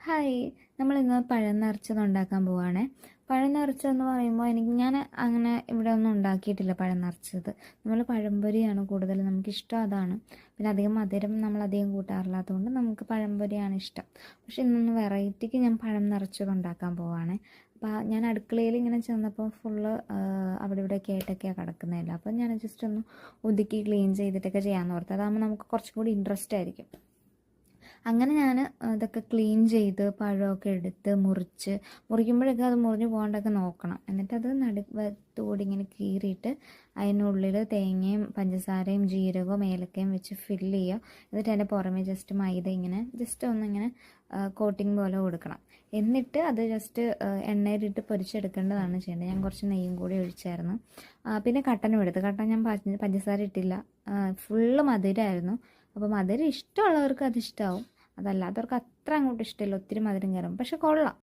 Hi, നമ്മളിന്ന് പഴം നിറച്ചത് ഉണ്ടാക്കാൻ പോവുകയാണേ. പഴം നിറച്ചതെന്ന് പറയുമ്പോൾ ഞാൻ അങ്ങനെ ഇവിടെ ഒന്നും ഉണ്ടാക്കിയിട്ടില്ല. പഴം നിറച്ചത് നമ്മൾ പഴംപൊരിയാണ് കൂടുതൽ നമുക്കിഷ്ടം, അതാണ്. പിന്നെ അധികം മധുരം നമ്മളധികം കൂട്ടാറില്ലാത്തതുകൊണ്ട് നമുക്ക് പഴംപൊരിയാണ് ഇഷ്ടം. പക്ഷേ ഇന്നൊന്ന് വെറൈറ്റിക്ക് ഞാൻ പഴം നിറച്ചത് ഉണ്ടാക്കാൻ പോവുകയാണേ. അപ്പോൾ ഞാൻ അടുക്കളയിൽ ഇങ്ങനെ ചെന്നപ്പോൾ ഫുള്ള് അവിടെ ഇവിടെയൊക്കെ ആയിട്ടൊക്കെയാണ് കിടക്കുന്നതല്ല. അപ്പോൾ ഞാൻ ജസ്റ്റ് ഒന്ന് ഒതുക്കി ക്ലീൻ ചെയ്തിട്ടൊക്കെ ചെയ്യാമെന്ന് ഓർത്ത്. അതാകുമ്പോൾ നമുക്ക് കുറച്ചും കൂടി ഇൻട്രസ്റ്റ് ആയിരിക്കും. അങ്ങനെ ഞാൻ ഇതൊക്കെ ക്ലീൻ ചെയ്ത് പഴമൊക്കെ എടുത്ത് മുറിക്കുമ്പോഴൊക്കെ അത് മുറിഞ്ഞു പോകാണ്ടൊക്കെ നോക്കണം. എന്നിട്ടത് നടുവത്തോടെ ഇങ്ങനെ കീറിയിട്ട് അതിനുള്ളിൽ തേങ്ങയും പഞ്ചസാരയും ജീരകവും ഏലക്കയും വെച്ച് ഫില്ല് ചെയ്യുക. എന്നിട്ട് അതിൻ്റെ പുറമേ ജസ്റ്റ് മൈദ ഇങ്ങനെ ജസ്റ്റ് ഒന്നിങ്ങനെ കോട്ടിങ് പോലെ കൊടുക്കണം. എന്നിട്ട് അത് ജസ്റ്റ് എണ്ണയിലിട്ട് പൊരിച്ചെടുക്കേണ്ടതാണ് ചെയ്യേണ്ടത്. ഞാൻ കുറച്ച് നെയ്യും കൂടി ഒഴിച്ചായിരുന്നു. പിന്നെ കട്ടനും എടുത്ത്. കട്ടൻ ഞാൻ പഞ്ചസാര ഇട്ടില്ല, ഫുള്ള് മധുരമായിരുന്നു. അപ്പോൾ മധുരം ഇഷ്ടമുള്ളവർക്ക് അത് ഇഷ്ടമാവും, അതല്ലാത്തവർക്ക് അത്ര അങ്ങോട്ട് ഇഷ്ടമില്ല, ഒത്തിരി മധുരം കയറും. പക്ഷെ കൊള്ളാം.